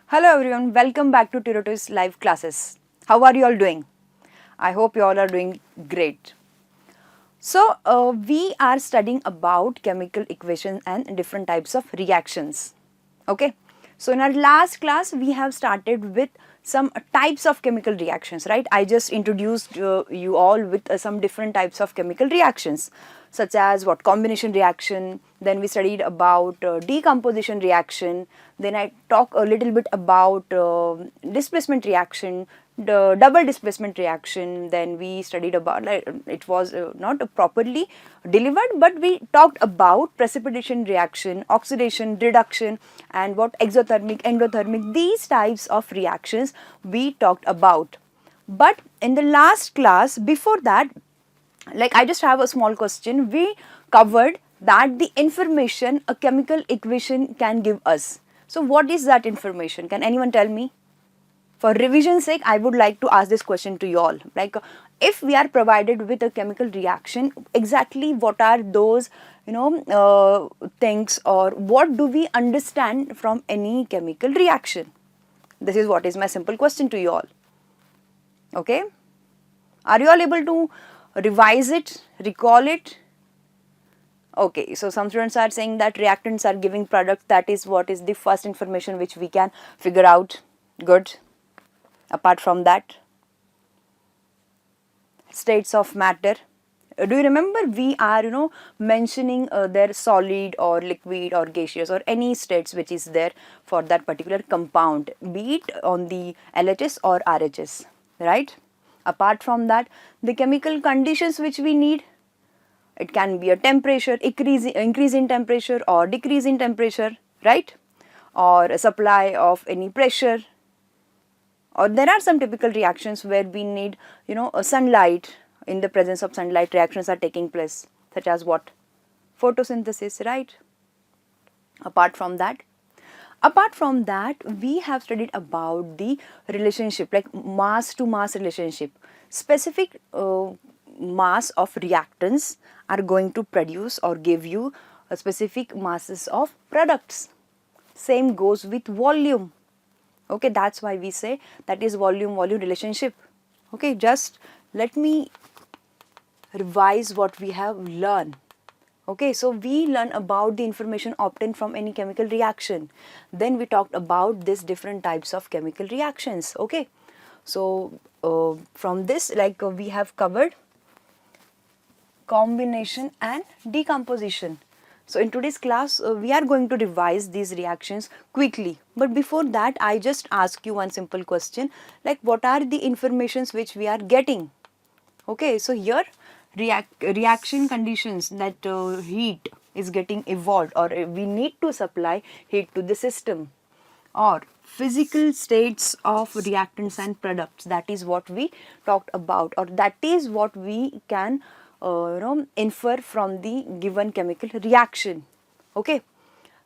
Hello everyone, welcome back to Turito's live classes. How are you all doing? I hope you all are doing great. So, we are studying about chemical equations and different types of reactions. Okay. So, in our last class, we have started with some types of chemical reactions, right? I just introduced you all with some different types of chemical reactions, such as what combination reaction. Then we studied about decomposition reaction. Then I talk a little bit about displacement reaction, the double displacement reaction. Then we studied about, like, it was not properly delivered, but we talked about precipitation reaction, oxidation, reduction, and what exothermic, endothermic, these types of reactions we talked about. But in the last class, before that, like, I just have a small question. We covered that the information a chemical equation can give us. So what is that information? Can anyone tell me? For revision sake, I would like to ask this question to you all. Like, if we are provided with a chemical reaction, exactly what are those, things, or what do we understand from any chemical reaction? This is what is my simple question to you all. Okay? Are you all able to revise it, recall it? Okay, so some students are saying that reactants are giving products. That is what is the first information which we can figure out. Good. Apart from that, states of matter. Do you remember we are mentioning their solid or liquid or gaseous or any states which is there for that particular compound, be it on the LHS or RHS, right? Apart from that, the chemical conditions which we need, it can be a temperature, increase in temperature or decrease in temperature, right? Or a supply of any pressure. Or there are some typical reactions where we need, a sunlight. In the presence of sunlight, reactions are taking place, such as what? Photosynthesis, right? Apart from that, we have studied about the relationship, like mass to mass relationship. Specific mass of reactants are going to produce or give you a specific masses of products. Same goes with volume. Okay, that's why we say that is volume relationship. Okay, just let me revise what we have learned. Okay, so we learn about the information obtained from any chemical reaction. Then we talked about these different types of chemical reactions. Okay, so from this, we have covered combination and decomposition. So in today's class, we are going to revise these reactions quickly. But before that, I just ask you one simple question, like, what are the informations which we are getting? Okay, so here reaction conditions, that heat is getting evolved, or we need to supply heat to the system, or physical states of reactants and products. That is what we talked about, or that is what we can infer from the given chemical reaction. Okay,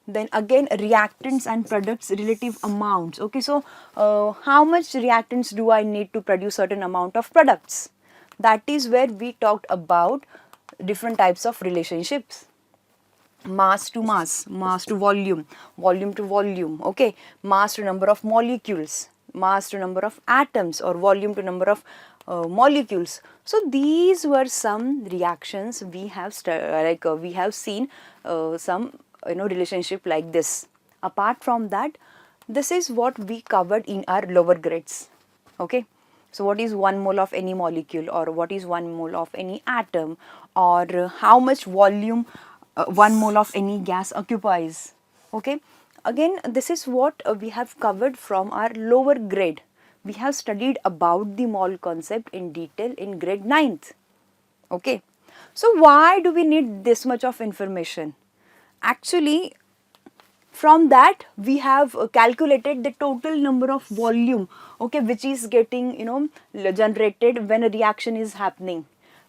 then again, reactants and products relative amounts. Okay, so how much reactants do I need to produce certain amount of products? That is where we talked about different types of relationships. Mass to mass, mass to volume, volume to volume. Okay, mass to number of molecules, mass to number of atoms, or volume to number of molecules. So these were some reactions we have we have seen some relationship like this. Apart from that, this is what we covered in our lower grades. Okay, so what is 1 mole of any molecule, or what is 1 mole of any atom, or how much volume 1 mole of any gas occupies. Okay, again, this is what we have covered from our lower grade. We have studied about the mole concept in detail in grade 9th. Okay, so why do we need this much of information? Actually, from that we have calculated the total number of volume, okay, which is getting generated when a reaction is happening.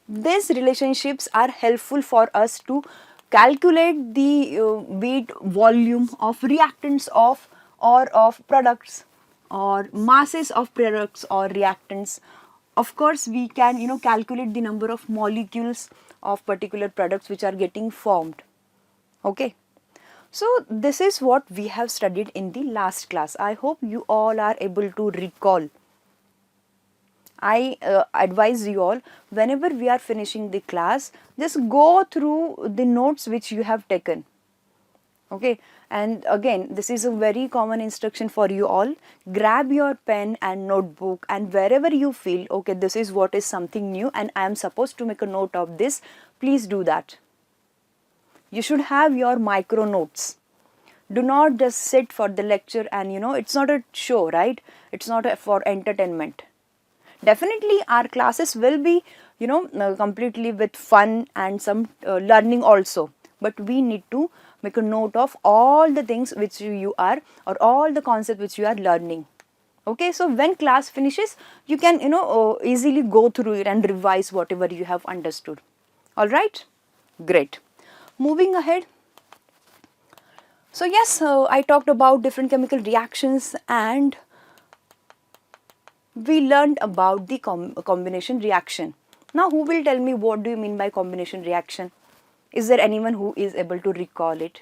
These relationships are helpful for us to calculate the weight volume of reactants of, or of products, or masses of products or reactants. Of course, we can calculate the number of molecules of particular products which are getting formed. Okay, So this is what we have studied in the last class. I hope you all are able to recall. I advise you all, whenever we are finishing the class, just go through the notes which you have taken. Okay, and again, this is a very common instruction for you all. Grab your pen and notebook, and wherever you feel, okay, this is what is something new and I am supposed to make a note of this, please do that. You should have your micro notes. Do not just sit for the lecture and it's not a show, right? It's not for entertainment. Definitely our classes will be completely with fun and some learning also, but we need to make a note of all the things which you are, or all the concepts which you are learning. Okay, so when class finishes, you can easily go through it and revise whatever you have understood. All right, great. Moving ahead. So yes, I talked about different chemical reactions, and we learned about the combination reaction. Now who will tell me what do you mean by combination reaction? Is there anyone who is able to recall it?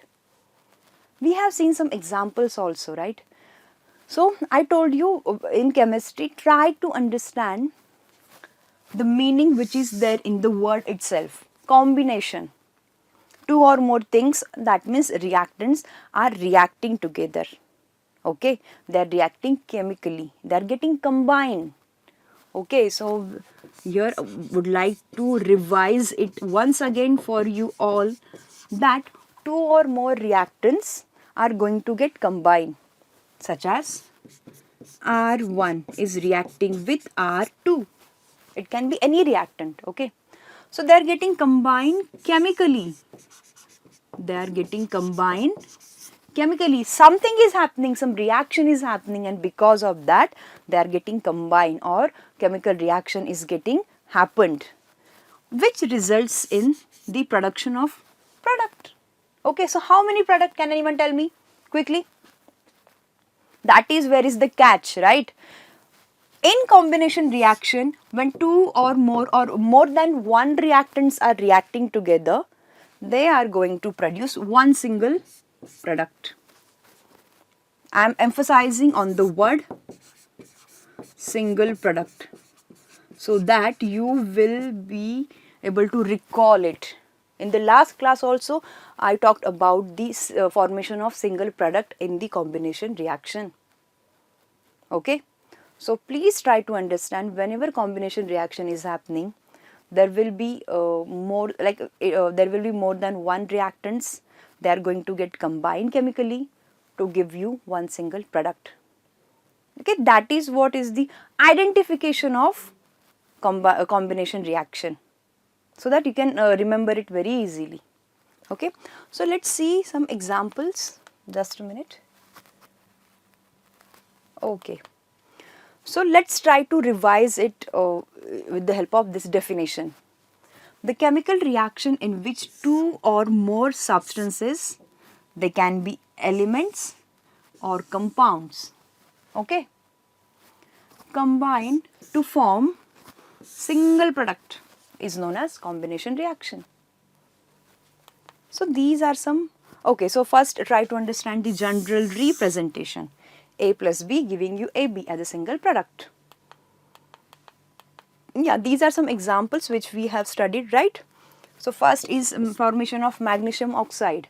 We have seen some examples also, right? So I told you in chemistry, try to understand the meaning which is there in the word itself. Combination. Two or more things, that means reactants are reacting together. Okay, they are reacting chemically, they are getting combined. Okay, so here would like to revise it once again for you all, that two or more reactants are going to get combined, such as R1 is reacting with R2. It can be any reactant. Okay, so they are getting combined chemically. They are getting combined chemically. Something is happening, some reaction is happening, and because of that they are getting combined, or chemical reaction is getting happened, which results in the production of product. Okay, so how many product, can anyone tell me quickly? That is where is the catch, right? In combination reaction, when two or more than one reactants are reacting together, they are going to produce one single product. I am emphasizing on the word single product, so that you will be able to recall it. In the last class also, I talked about the formation of single product in the combination reaction. Okay, so please try to understand, whenever combination reaction is happening, there will be there will be more than one reactants. They are going to get combined chemically to give you one single product. Okay, that is what is the identification of combination reaction, so that you can remember it very easily. Okay, so let's see some examples. Just a minute. Okay, so let's try to revise it with the help of this definition. The chemical reaction in which two or more substances, they can be elements or compounds, okay, combine to form single product is known as combination reaction. So these are some. Okay, so first try to understand the general representation. A plus B giving you AB as a single product. Yeah, these are some examples which we have studied, right? So first is formation of magnesium oxide.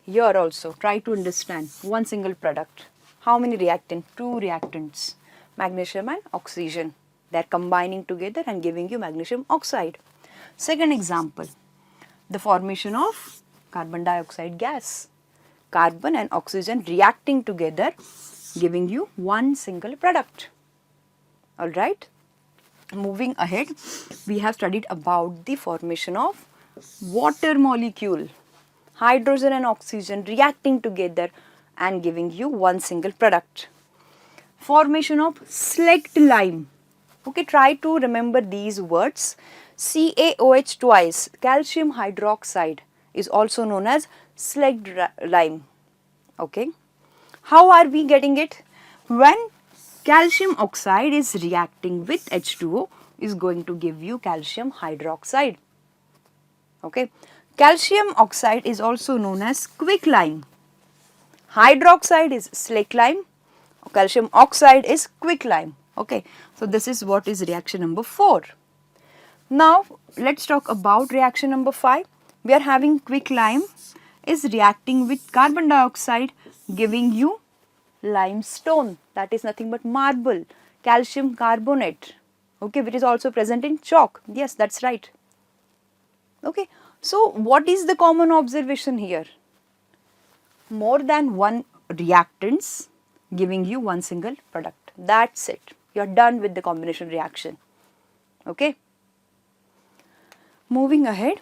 Here also try to understand one single product. How many reactants? Two reactants, magnesium and oxygen. They are combining together and giving you magnesium oxide. Second example, the formation of carbon dioxide gas. Carbon and oxygen reacting together, giving you one single product. All right. Moving ahead, we have studied about the formation of water molecule. Hydrogen and oxygen reacting together and giving you one single product. Formation of slaked lime. Okay, try to remember these words. CaOH twice, calcium hydroxide, is also known as slaked lime. Okay, how are we getting it? When calcium oxide is reacting with H2O, is going to give you calcium hydroxide. Okay, calcium oxide is also known as quicklime. hydroxide is slake lime, calcium oxide is quicklime. Okay, so this is what is reaction number 4. Now let's talk about reaction number 5. We are having quicklime is reacting with carbon dioxide, giving you limestone, that is nothing but marble, calcium carbonate, okay, which is also present in chalk. Yes, that's right. Okay, so what is the common observation here? More than one reactants giving you one single product. That's it. You are done with the combination reaction. Okay. Moving ahead.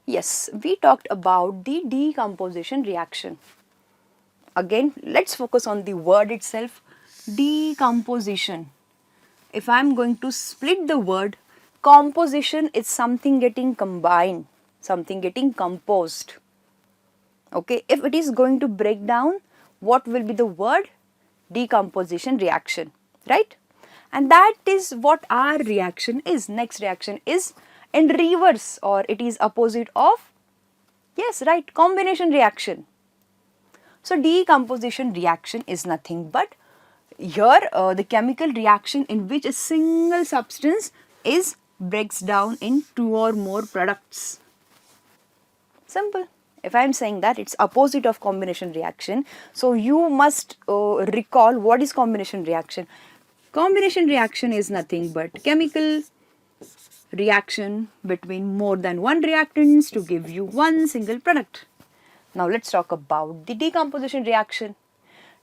Yes, we talked about the decomposition reaction. Again, let's focus on the word itself, decomposition. If I am going to split the word, composition is something getting combined, something getting composed. Okay, if it is going to break down, what will be the word? Decomposition reaction, right? And that is what our reaction is. Next reaction is in reverse, or it is opposite of, yes, right, combination reaction. So decomposition reaction is nothing but here the chemical reaction in which a single substance is breaks down in 2 or more products. Simple. If I am saying that it's opposite of combination reaction, so you must recall what is combination reaction. Combination reaction is nothing but chemical reaction between more than one reactants to give you one single product. Now let's talk about the decomposition reaction.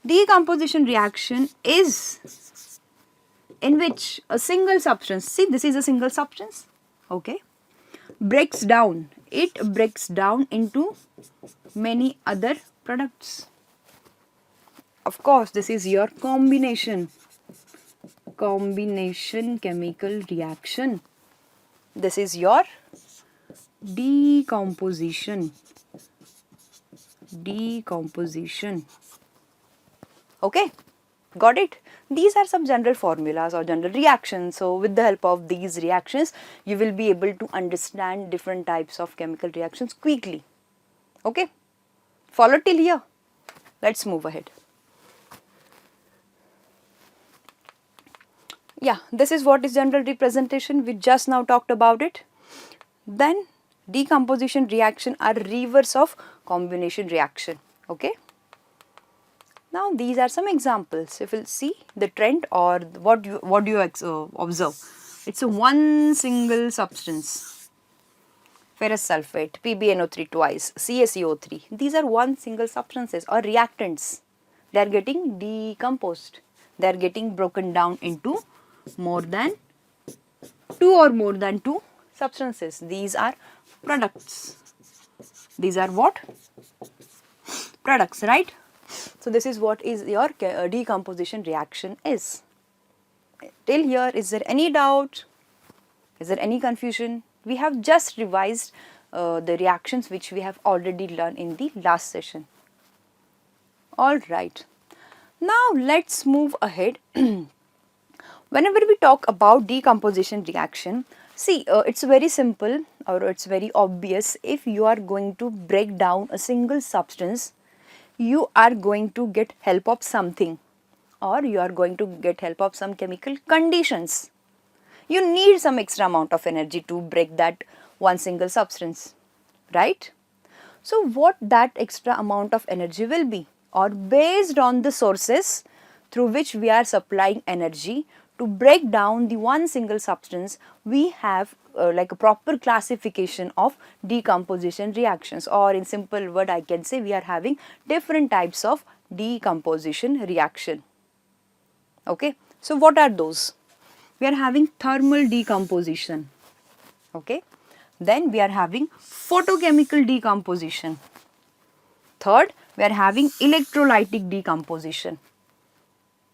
Decomposition reaction is in which a single substance, see this is a single substance, okay, breaks down. It breaks down into many other products. Of course, this is your combination chemical reaction. This is your decomposition. Okay, got it? These are some general formulas or general reactions. So with the help of these reactions, you will be able to understand different types of chemical reactions quickly. Okay, follow till here. Let's move ahead. Yeah, this is what is general representation. We just now talked about it. Then decomposition reaction are reverse of combination reaction. Okay. Now these are some examples. If you'll see the trend or what do you observe? It's a one single substance. Ferrous sulfate, PbNO3 twice, CaCO3. These are one single substances or reactants. They are getting decomposed. They are getting broken down into more than 2 or more than 2 substances. These are products. These are what? Products, right? So this is what is your decomposition reaction is. Till here, is there any doubt? Is there any confusion? We have just revised the reactions which we have already learned in the last session. All right. Now let's move ahead. Whenever we talk about decomposition reaction, see it's very simple or it's very obvious. If you are going to break down a single substance, you are going to get help of something, or you are going to get help of some chemical conditions. You need some extra amount of energy to break that one single substance, right? So what that extra amount of energy will be, or based on the sources through which we are supplying energy to break down the one single substance, we have like a proper classification of decomposition reactions, or in simple word I can say we are having different types of decomposition reaction. Okay, so what are those? We are having thermal decomposition. Okay, then we are having photochemical decomposition. Third, we are having electrolytic decomposition.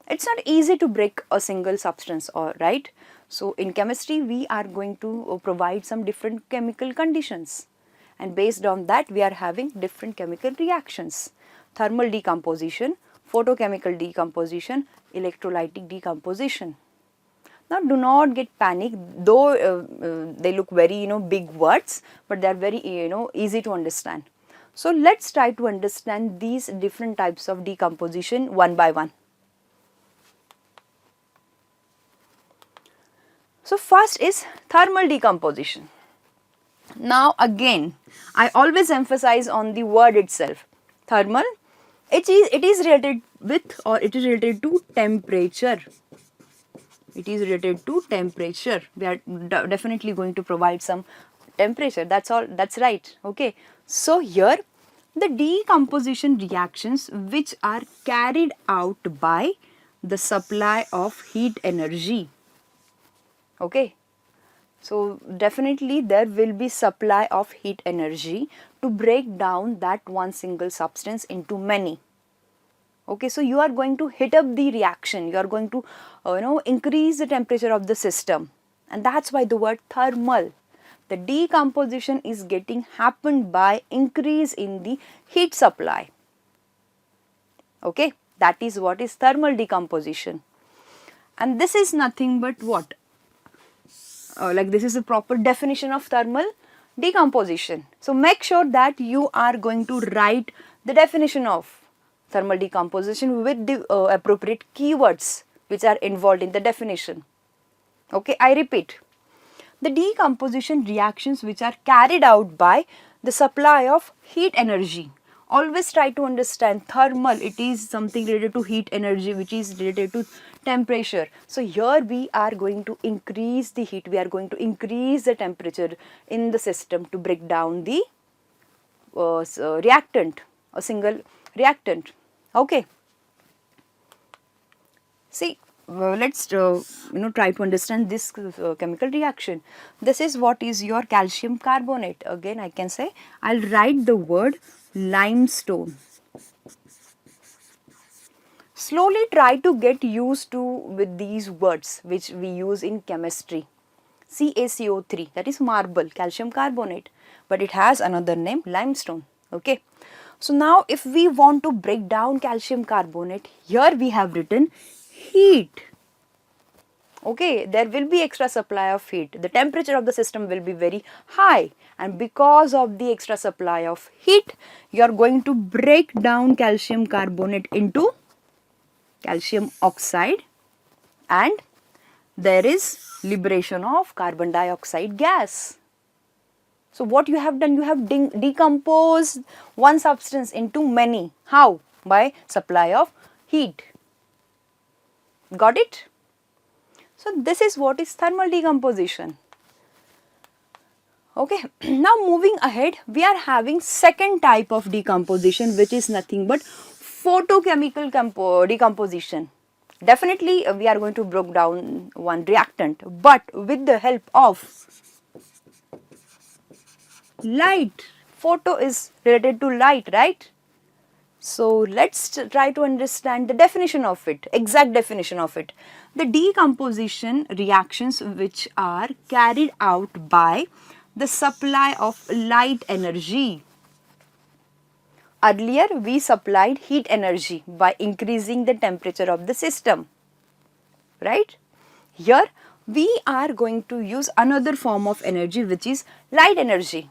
It's not easy to break a single substance, or right? So in chemistry, we are going to provide some different chemical conditions, and based on that, we are having different chemical reactions. Thermal decomposition, photochemical decomposition, electrolytic decomposition. Now do not get panic, though they look very big words, but they are very easy to understand. So let's try to understand these different types of decomposition one by one. So first is thermal decomposition. Now again, I always emphasize on the word itself. Thermal, it is related with, or it is related to temperature. It is related to temperature. We are definitely going to provide some temperature. That's all. That's right. Okay. So here, the decomposition reactions which are carried out by the supply of heat energy. Okay. So definitely there will be supply of heat energy to break down that one single substance into many. Okay, so you are going to hit up the reaction, you are going to increase the temperature of the system, and that's why the word thermal. The decomposition is getting happened by increase in the heat supply. Okay, that is what is thermal decomposition. And this is nothing but what? Like this is the proper definition of thermal decomposition. So make sure that you are going to write the definition of thermal decomposition with the appropriate keywords which are involved in the definition. Okay, I repeat. The decomposition reactions which are carried out by the supply of heat energy. Always try to understand thermal, it is something related to heat energy which is related to temperature. So here we are going to increase the heat, we are going to increase the temperature in the system to break down the reactant, a single reactant. Okay. See, let's try to understand this chemical reaction. This is what is your calcium carbonate. Again I can say, I'll write the word limestone. Slowly try to get used to with these words which we use in chemistry. CaCO3, that is marble, calcium carbonate, but it has another name, limestone. Okay. So now if we want to break down calcium carbonate, here we have written heat. Okay, there will be extra supply of heat. The temperature of the system will be very high, and because of the extra supply of heat, you are going to break down calcium carbonate into calcium oxide, and there is liberation of carbon dioxide gas. So what you have done, you have decomposed one substance into many. How? By supply of heat. Got it? So this is what is thermal decomposition. Okay, now moving ahead, we are having second type of decomposition which is nothing but photochemical decomposition. Definitely we are going to break down one reactant, but with the help of light. Photo is related to light, right? So let's try to understand the definition of it, exact definition of it. The decomposition reactions which are carried out by the supply of light energy. Earlier we supplied heat energy by increasing the temperature of the system, right? Here we are going to use another form of energy which is light energy.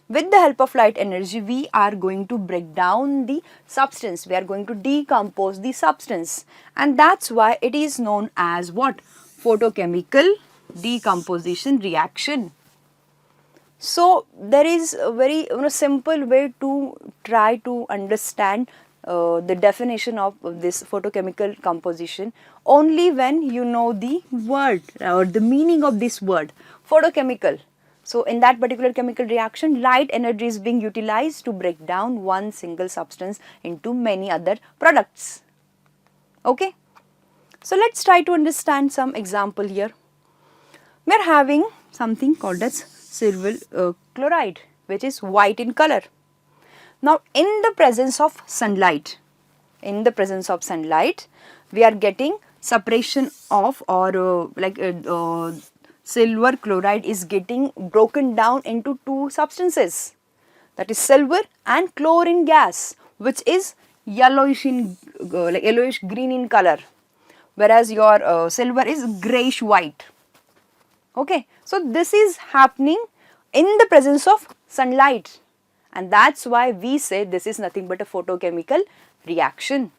With the help of light energy, we are going to break down the substance, we are going to decompose the substance, and that's why it is known as what? Photochemical decomposition reaction. So there is a very simple way to try to understand the definition of this photochemical composition only when you know the word or the meaning of this word, photochemical. So in that particular chemical reaction, light energy is being utilized to break down one single substance into many other products. Okay. So let's try to understand some example here. We are having something called as silver chloride, which is white in color. Now in the presence of sunlight, we are getting separation of, or silver chloride is getting broken down into two substances, that is silver and chlorine gas, which is yellowish in yellowish green in color, whereas your silver is grayish white. Okay, so this is happening in the presence of sunlight, and that's why we say this is nothing but a photochemical reaction.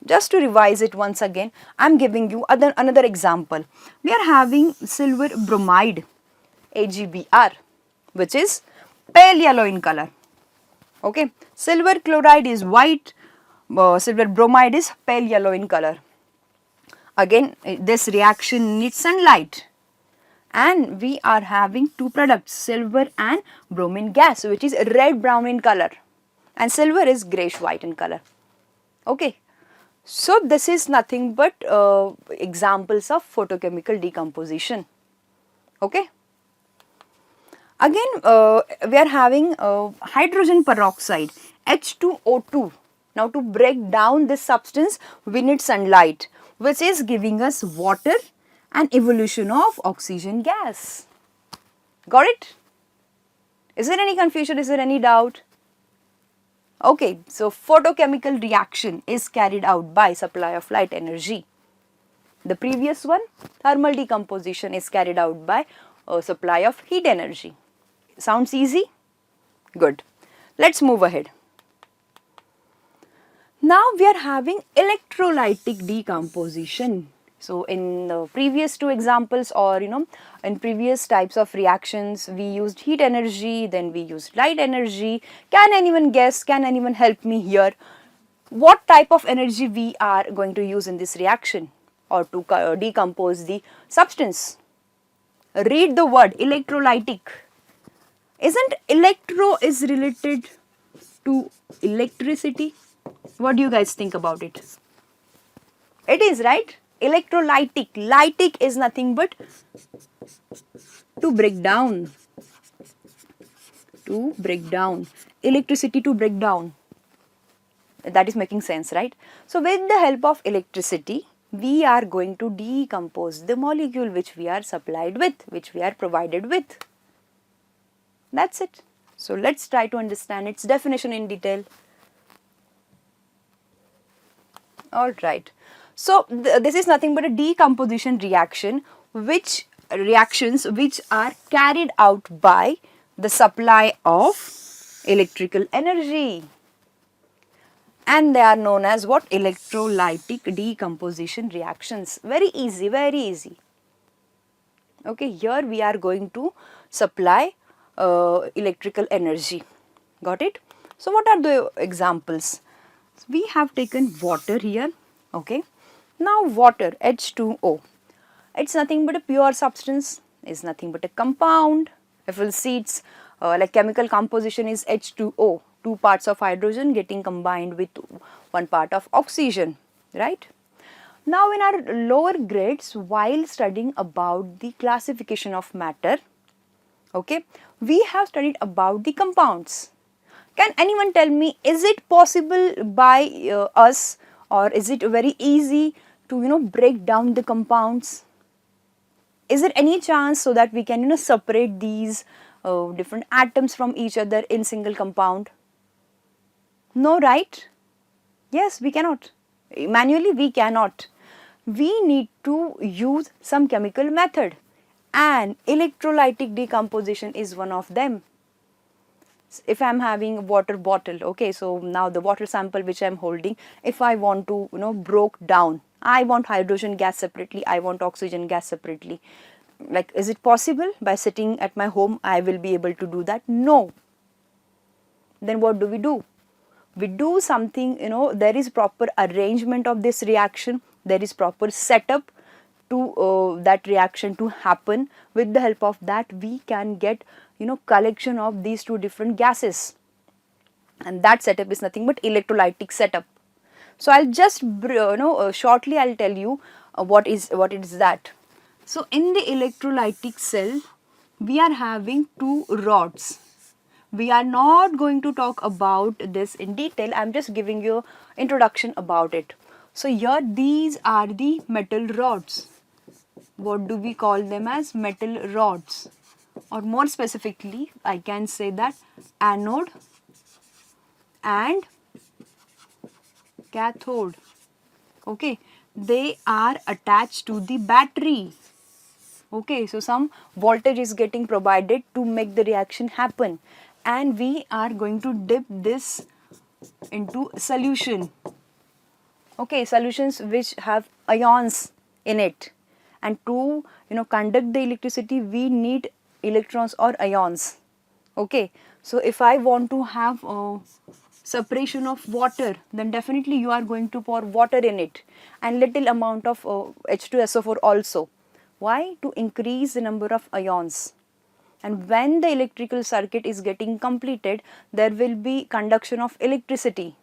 Just to revise it once again, I am giving you another example. We are having silver bromide, AgBr, which is pale yellow in color. Okay, silver chloride is white, silver bromide is pale yellow in color. Again, this reaction needs sunlight, and we are having two products, silver and bromine gas, which is red brown in color, and silver is grayish white in color. Okay, so this is nothing but examples of photochemical decomposition. Okay. Again, we are having hydrogen peroxide, H2O2. Now, to break down this substance, we need sunlight, which is giving us water and evolution of oxygen gas. Got it? Is there any confusion? Is there any doubt? Okay, so photochemical reaction is carried out by supply of light energy. The previous one, thermal decomposition, is carried out by supply of heat energy. Sounds easy? Good. Let's move ahead. Now we are having electrolytic decomposition. So in the previous two examples, or in previous types of reactions, we used heat energy, then we used light energy. Can anyone guess, can anyone help me here? What type of energy we are going to use in this reaction or to decompose the substance? Read the word electrolytic. Isn't electro is related to electricity? What do you guys think about it? It is, right? Electrolytic. Lytic is nothing but to break down. To break down. Electricity to break down. That is making sense, right? So with the help of electricity, we are going to decompose the molecule which we are supplied with, which we are provided with. That's it. So let's try to understand its definition in detail. Alright. So this is nothing but a decomposition reaction, which reactions which are carried out by the supply of electrical energy. And they are known as what? Electrolytic decomposition reactions. Very easy, very easy. Okay, here we are going to supply electrical energy. Got it? So what are the examples? We have taken water here. Okay. Now water, H2O. It's nothing but a pure substance. It's nothing but a compound. If we'll see its like chemical composition is H2O. Two parts of hydrogen getting combined with one part of oxygen. Right? Now in our lower grades, while studying about the classification of matter, okay, we have studied about the compounds. Can anyone tell me, is it possible by us, or is it very easy to break down the compounds? Is there any chance so that we can separate these different atoms from each other in single compound? No, right? Yes, we cannot. Manually we cannot. We need to use some chemical method, and electrolytic decomposition is one of them. If I am having a water bottle, okay, so now the water sample which I am holding, if I want to broke down, I want hydrogen gas separately, I want oxygen gas separately. Like, is it possible by sitting at my home I will be able to do that? No. Then what do? We do something, there is proper arrangement of this reaction, there is proper setup to that reaction to happen. With the help of that, we can get collection of these two different gases, and that setup is nothing but electrolytic setup. So I'll just shortly I'll tell you what is that. So in the electrolytic cell, we are having two rods. We are not going to talk about this in detail. I'm just giving you introduction about it. So here these are the metal rods. What do we call them as? Metal rods. Or more specifically, I can say that anode and cathode. Okay, they are attached to the battery. Okay, so some voltage is getting provided to make the reaction happen, and we are going to dip this into solution. Okay, solutions which have ions in it, and to conduct the electricity we need electrons or ions. Okay, so if I want to have a separation of water, then definitely you are going to pour water in it and little amount of H2SO4 also. Why? To increase the number of ions. And when the electrical circuit is getting completed, there will be conduction of electricity,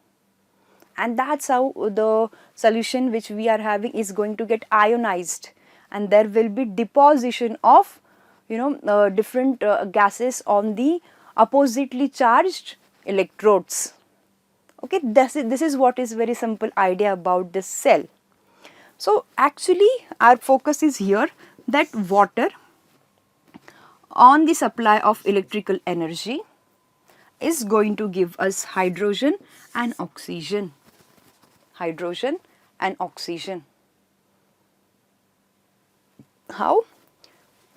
and that's how the solution which we are having is going to get ionized, and there will be deposition of different gases on the oppositely charged electrodes. Okay, this is what is very simple idea about this cell. So actually our focus is here that water on the supply of electrical energy is going to give us hydrogen and oxygen. Hydrogen and oxygen. How?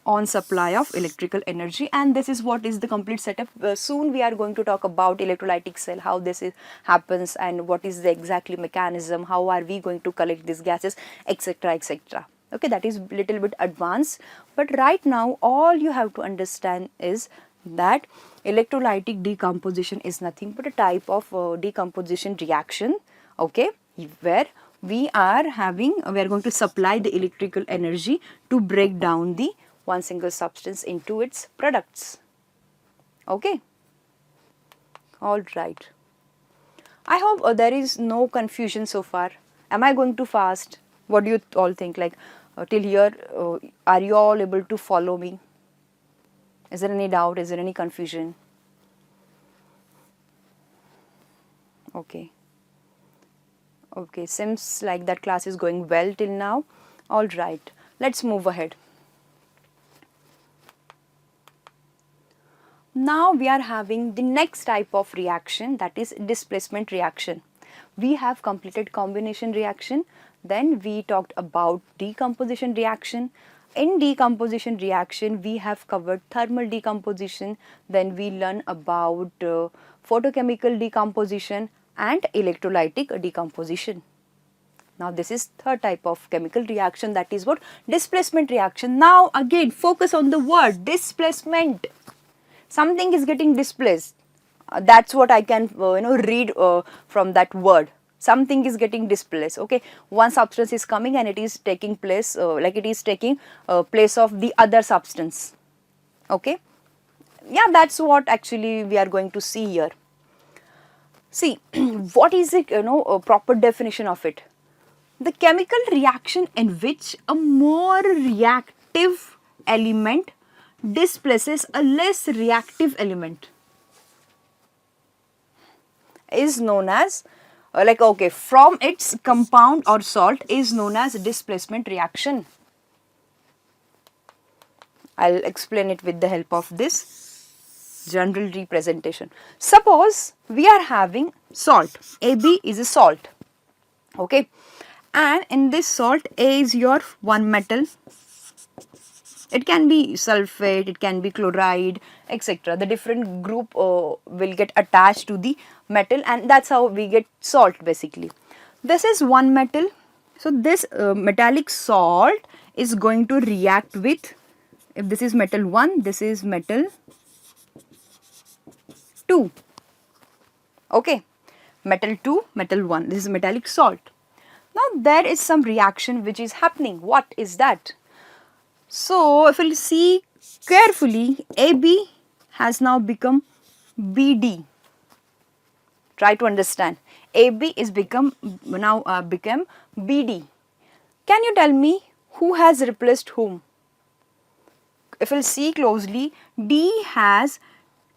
On supply of electrical energy, and this is what is the complete setup. Soon we are going to talk about electrolytic cell, how this happens and what is the exactly mechanism, how are we going to collect these gases, etc, etc. Okay, that is little bit advanced, but right now all you have to understand is that electrolytic decomposition is nothing but a type of decomposition reaction, okay, where we are going to supply the electrical energy to break down the one single substance into its products. Okay, all right. I hope there is no confusion so far. Am I going too fast? What do you all think? Like till here, are you all able to follow me? Is there any doubt? Is there any confusion? Okay. Okay, seems like that class is going well till now. All right, let's move ahead. Now we are having the next type of reaction, that is displacement reaction. We have completed combination reaction, then we talked about decomposition reaction. In decomposition reaction we have covered thermal decomposition, then we learn about photochemical decomposition and electrolytic decomposition. Now this is third type of chemical reaction, that is what? Displacement reaction. Now again focus on the word displacement. Something is getting displaced. That's what I can read from that word. Something is getting displaced. Okay, one substance is coming and it is taking place like it is taking place of the other substance. Okay, yeah, that's what actually we are going to see here. See, what is it, a proper definition of it? The chemical reaction in which a more reactive element displaces a less reactive element is known as from its compound or salt is known as displacement reaction. I'll explain it with the help of this general representation. Suppose we are having salt. AB is a salt. Okay, and in this salt A is your one metal. It can be sulfate, it can be chloride, etc. The different group will get attached to the metal, and that's how we get salt basically. This is one metal. So this metallic salt is going to react with, if this is metal 1, this is metal 2. Okay, metal 2, metal 1, this is metallic salt. Now there is some reaction which is happening. What is that? So if you see carefully, AB has now become BD. Try to understand. AB is become BD. Can you tell me who has replaced whom? If you see closely, D has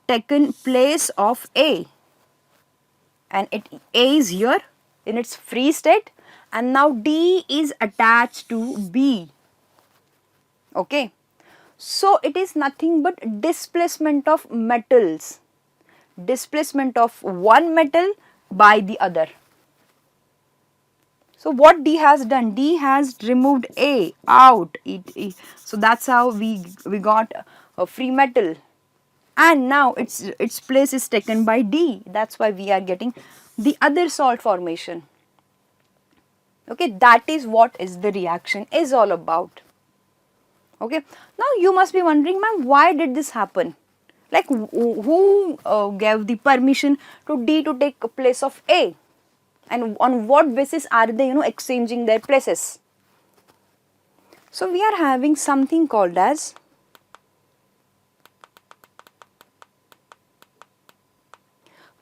taken place of A, and A is here in its free state, and now D is attached to B. Okay, so it is nothing but displacement of metals, displacement of one metal by the other. So what D has done? D has removed A out. So that's how we got a free metal. and now its place is taken by D. That's why we are getting the other salt formation. Okay, that is what is the reaction is all about. Okay, now you must be wondering, ma'am, why did this happen? Like who gave the permission to D to take place of A, and on what basis are they exchanging their places? So we are having something called as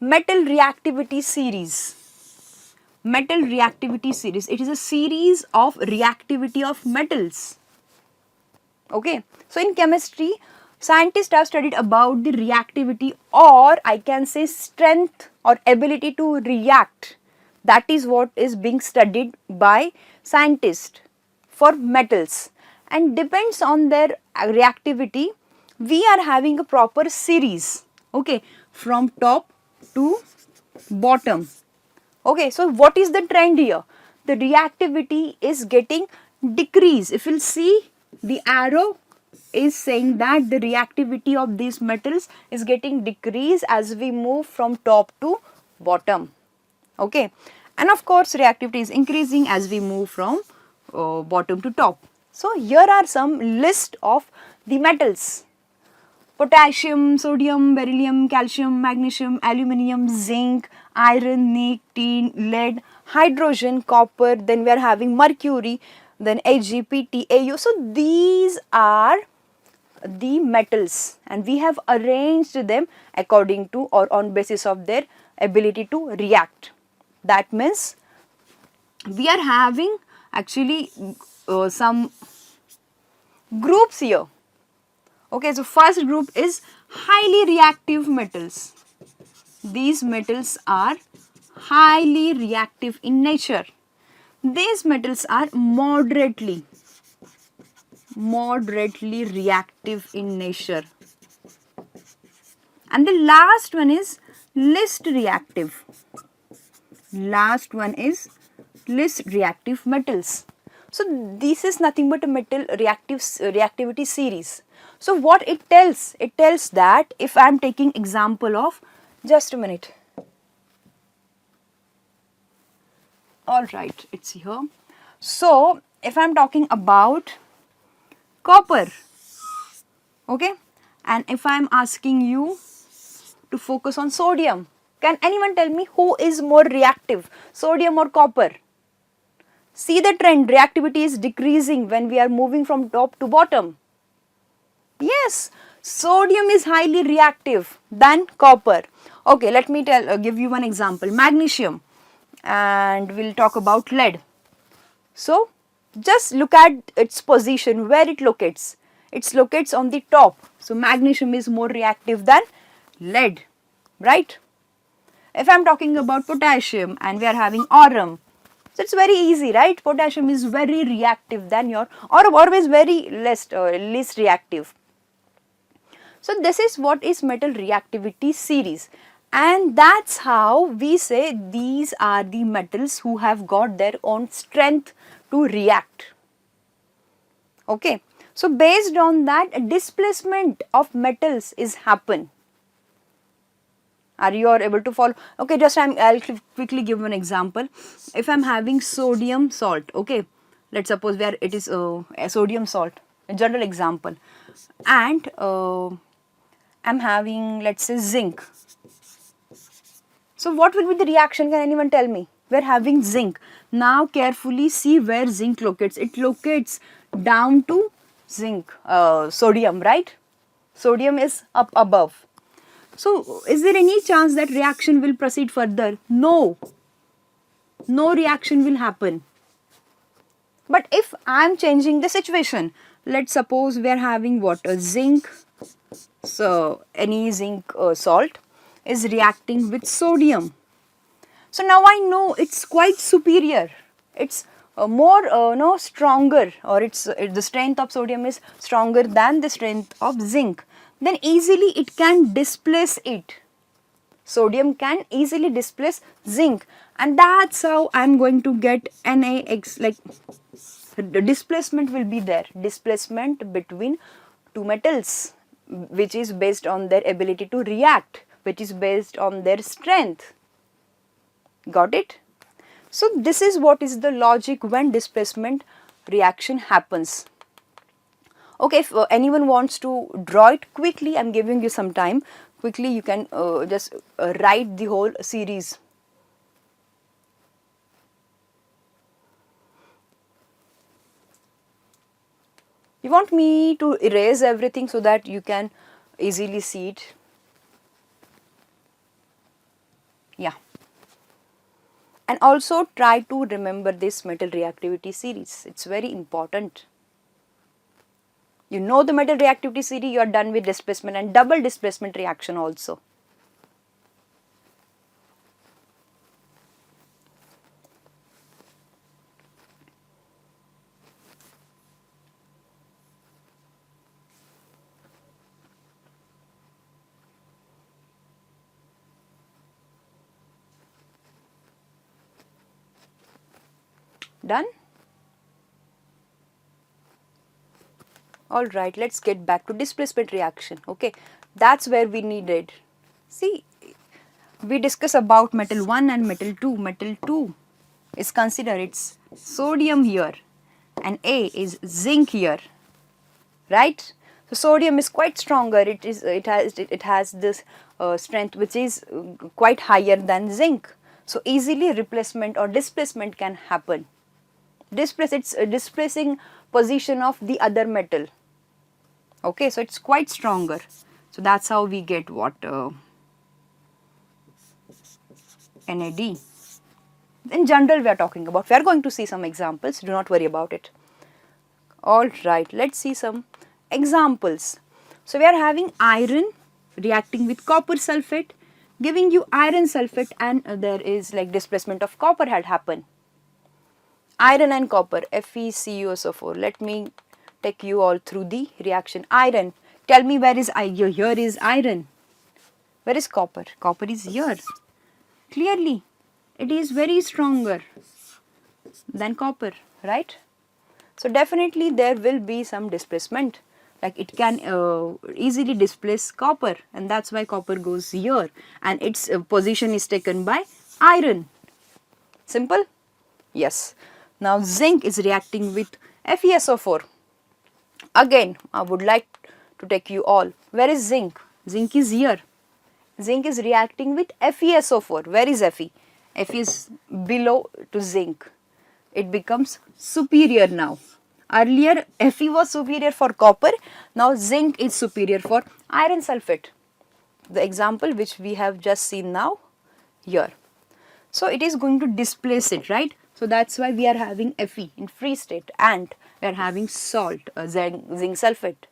metal reactivity series. Metal reactivity series. It is a series of reactivity of metals. Okay. So in chemistry, scientists have studied about the reactivity, or I can say strength or ability to react. That is what is being studied by scientists for metals, and depends on their reactivity, we are having a proper series, okay, from top to bottom. Okay, so what is the trend here? The reactivity is getting decreased. If you'll see, the arrow is saying that the reactivity of these metals is getting decreased as we move from top to bottom. Okay, and of course reactivity is increasing as we move from bottom to top. So here are some list of the metals: potassium, sodium, beryllium, calcium, magnesium, aluminium, zinc, iron, nickel, tin, lead, hydrogen, copper, then we are having mercury, then Ag, Pt, Au. So these are the metals, and we have arranged them according to or on basis of their ability to react. That means we are having actually some groups here. Okay, so first group is highly reactive metals. These metals are highly reactive in nature. These metals are moderately reactive in nature. And the last one is least reactive. Last one is least reactive metals. So this is nothing but a metal reactivity series. So what it tells? It tells that if I am taking example of, just a minute. Alright, it's here. So if I am talking about copper, okay, and if I am asking you to focus on sodium, can anyone tell me who is more reactive, sodium or copper? See the trend, reactivity is decreasing when we are moving from top to bottom. Yes, sodium is highly reactive than copper. Okay, let me give you one example, magnesium, and we'll talk about lead. So just look at its position, where it locates. It locates on the top. So magnesium is more reactive than lead, right? If I am talking about potassium and we are having aurum, so it's very easy, right? Potassium is very reactive than your aurum is very least reactive. So this is what is metal reactivity series, and that's how we say these are the metals who have got their own strength to react. Okay, so based on that, a displacement of metals is happen. Are you all able to follow? Okay, just I'll quickly give an example. If I'm having sodium salt, okay, let's suppose where it is a sodium salt, a general example, and I'm having, let's say, zinc. So what will be the reaction? Can anyone tell me? We're having zinc. Now carefully see where zinc locates. It locates down to zinc, sodium, right? Sodium is up above. So is there any chance that reaction will proceed further? No. No reaction will happen. But if I am changing the situation, let's suppose we are having what? A zinc. So any zinc salt is reacting with sodium. So now I know it's quite superior. It's more stronger, or the strength of sodium is stronger than the strength of zinc. Then easily it can displace it. Sodium can easily displace zinc, and that's how I'm going to get NaX, like the displacement will be there. Displacement between two metals, which is based on their ability to react, which is based on their strength. Got it? So this is what is the logic when displacement reaction happens. Okay, if anyone wants to draw it quickly, I am giving you some time. Quickly you can just write the whole series. You want me to erase everything so that you can easily see it? Yeah. And also try to remember this metal reactivity series. It's very important. You know the metal reactivity series, you are done with displacement and double displacement reaction also. Done? Alright, let's get back to displacement reaction. Okay, that's where we needed. See, we discuss about metal 1 and metal 2. Metal 2 is consider it's sodium here and A is zinc here, right? So sodium is quite stronger. It has this strength which is quite higher than zinc. So easily replacement or displacement can happen. It's a displacing position of the other metal. Okay, so it's quite stronger. So that's how we get what NAD. In general we are talking about. We are going to see some examples. Do not worry about it. Alright, let's see some examples. So we are having iron reacting with copper sulfate, giving you iron sulfate, and there is like displacement of copper had happened. Iron and copper, FeCuSO4. Let me take you all through the reaction. Iron, tell me where is iron? Here is iron. Where is copper? Copper is here. Clearly, it is very stronger than copper, right? So definitely there will be some displacement. Like it can easily displace copper, and that's why copper goes here and its position is taken by iron. Simple? Yes. Now zinc is reacting with FeSO4. Again, I would like to take you all. Where is zinc? Zinc is here. Zinc is reacting with FeSO4. Where is Fe? Fe is below to zinc. It becomes superior now. Earlier Fe was superior for copper. Now zinc is superior for iron sulfate. The example which we have just seen now here. So it is going to displace it, right? So that's why we are having Fe in free state and we are having salt, zinc sulfate.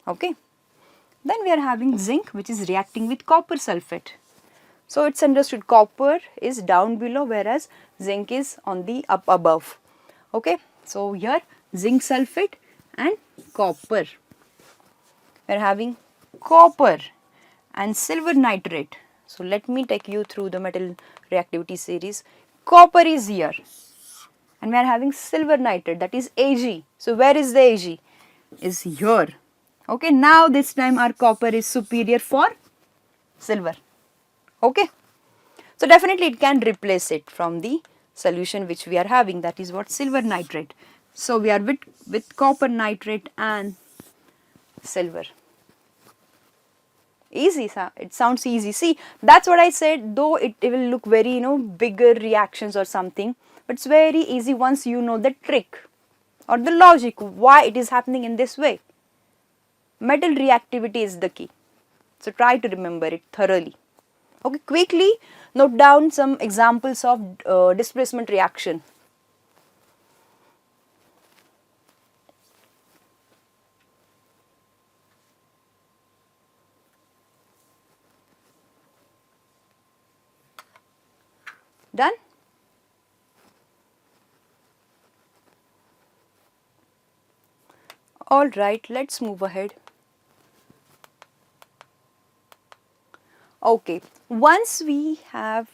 Okay. Then we are having zinc which is reacting with copper sulfate. So it's understood copper is down below whereas zinc is on the up above. Okay. So here zinc sulfate and copper. We are having copper and silver nitrate. So let me take you through the metal reactivity series. Copper is here and we are having silver nitrate, that is Ag. So where is the Ag? Is here. Okay, now this time our copper is superior for silver. Okay, so definitely it can replace it from the solution which we are having, that is what silver nitrate. So we are with copper nitrate and silver. Easy, it sounds easy. See, that's what I said, though it will look very, bigger reactions or something, but it's very easy once you know the trick or the logic why it is happening in this way. Metal reactivity is the key. So try to remember it thoroughly. Okay, quickly note down some examples of displacement reaction. Done? Alright, let's move ahead. Okay, once we have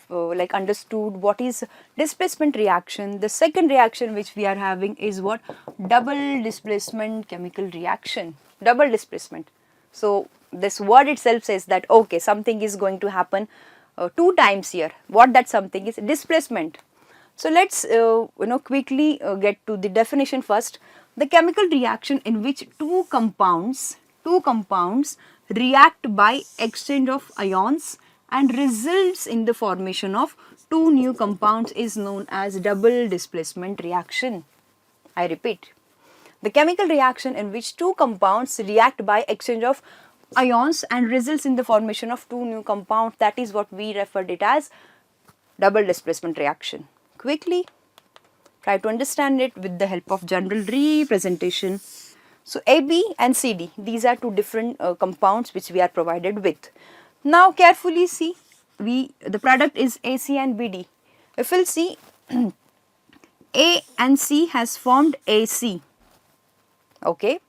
like understood what is displacement reaction, the second reaction which we are having is what? Double displacement chemical reaction. Double displacement. So this word itself says that okay, something is going to happen 2 times here. What that something is? Displacement. So let's quickly get to the definition first. The chemical reaction in which two compounds react by exchange of ions and results in the formation of two new compounds is known as double displacement reaction. I repeat, the chemical reaction in which two compounds react by exchange of ions and results in the formation of two new compounds, that is what we referred it as double displacement reaction. Quickly try to understand it with the help of general representation. So AB and CD, these are two different compounds which we are provided with. Now carefully see, the product is AC and BD. If we'll see, A and C has formed AC. Okay,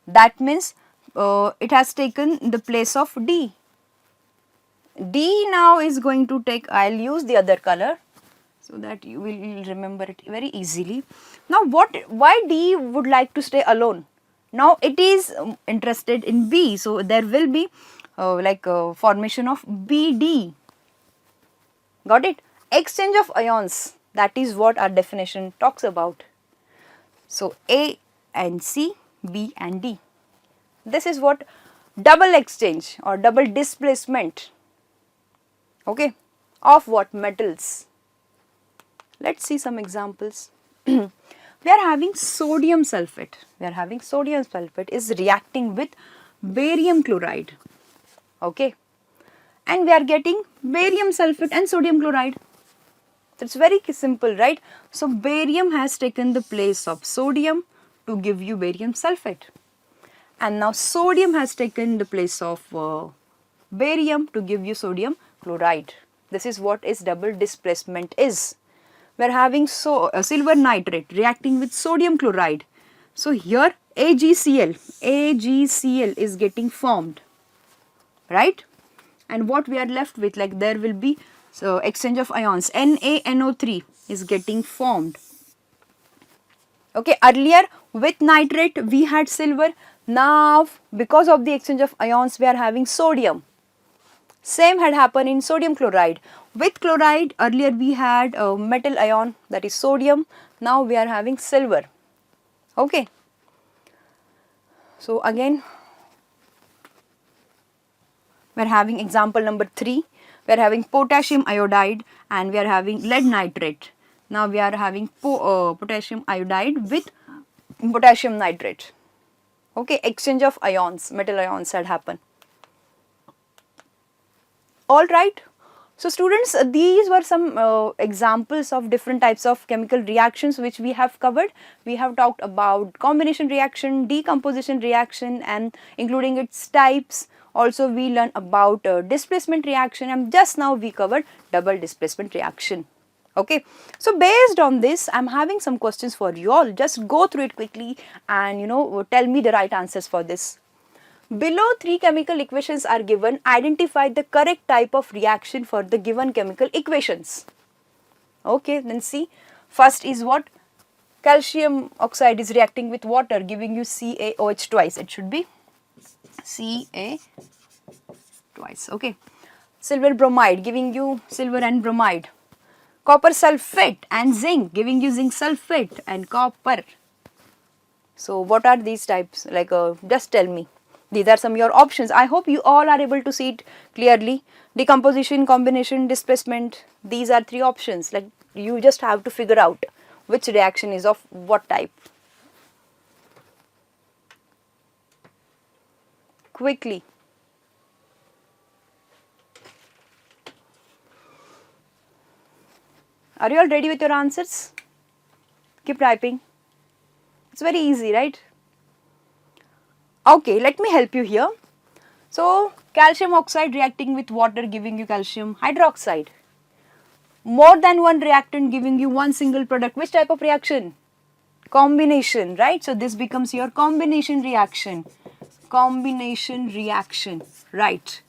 that means it has taken the place of D. D now is going to take, I'll use the other color so that you will remember it very easily. Now why D would like to stay alone? Now it is interested in B, so there will be formation of BD. Got it? Exchange of ions, that is what our definition talks about. So A and C, B and D. This is what double exchange or double displacement, okay, of what metals. Let's see some examples. We are having sodium sulfate. Is reacting with barium chloride. Okay. And we are getting barium sulfate and sodium chloride. It's very simple, right? So barium has taken the place of sodium to give you barium sulfate. And now sodium has taken the place of barium to give you sodium chloride. This is what is double displacement is. We are having silver nitrate reacting with sodium chloride. So here AgCl is getting formed, right? And what we are left with, like there will be exchange of ions. NaNO3 is getting formed. Okay, earlier with nitrate we had silver. Now because of the exchange of ions we are having sodium. Same had happened in sodium chloride. With chloride earlier we had a metal ion, that is sodium. Now we are having silver. Okay. So again we are having example number 3. We are having potassium iodide and we are having lead nitrate. Now we are having potassium iodide with potassium nitrate. Okay, exchange of ions, metal ions had happened. Alright. So students, these were some examples of different types of chemical reactions which we have covered. We have talked about combination reaction, decomposition reaction and including its types. Also we learned about displacement reaction and just now we covered double displacement reaction. Okay. So based on this, I am having some questions for you all. Just go through it quickly and tell me the right answers for this. Below 3 chemical equations are given. Identify the correct type of reaction for the given chemical equations. Okay, then see. First is what? Calcium oxide is reacting with water giving you CaOH twice. It should be Ca twice. Okay. Silver bromide giving you silver and bromide. Copper sulfate and zinc giving you zinc sulfate and copper. So what are these types? Like just tell me. These are some of your options. I hope you all are able to see it clearly. Decomposition, combination, displacement. These are 3 options. Like you just have to figure out which reaction is of what type. Quickly. Are you all ready with your answers? Keep typing. It's very easy, right? Okay, let me help you here. So, calcium oxide reacting with water giving you calcium hydroxide. More than one reactant giving you one single product. Which type of reaction? Combination, right? So, this becomes your combination reaction. Combination reaction, right?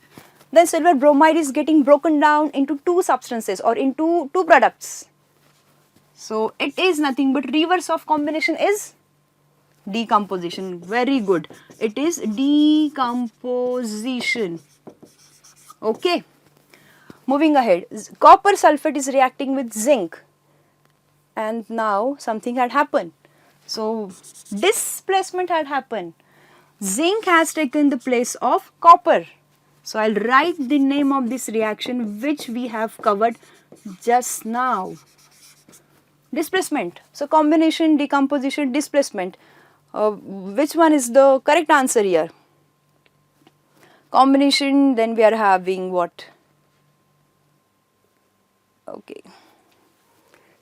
Then silver bromide is getting broken down into 2 substances or into 2 products. So, it is nothing but reverse of combination is Decomposition. Very good. It is decomposition. Okay. Moving ahead. Copper sulfate is reacting with zinc. And now something had happened. So displacement had happened. Zinc has taken the place of copper. So I'll write the name of this reaction which we have covered just now. Displacement. So combination, decomposition, displacement. Which one is the correct answer here? Combination, then we are having what? Okay.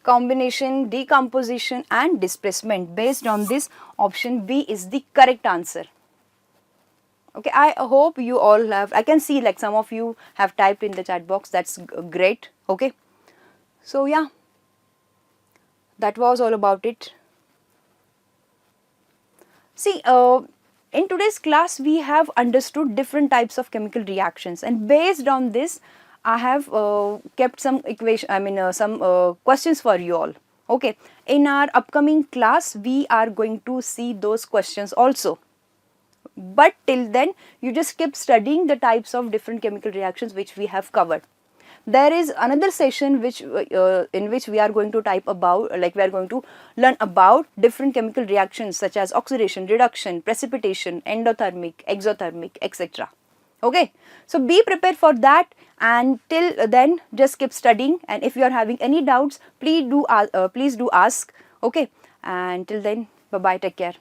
Combination, decomposition and displacement. Based on this, option B is the correct answer. Okay, I hope you all have, I can see like some of you have typed in the chat box, that's great. Okay, so yeah, that was all about it. See, in today's class we have understood different types of chemical reactions, and based on this I have kept some some questions for you all. Okay, in our upcoming class we are going to see those questions also. But till then, you just keep studying the types of different chemical reactions which we have covered. There is another session which in which we are going to type about, like we are going to learn about different chemical reactions such as oxidation, reduction, precipitation, endothermic, exothermic, etc. Okay, so be prepared for that, and till then just keep studying, and if you are having any doubts, please do ask. Okay, and till then, bye bye, take care.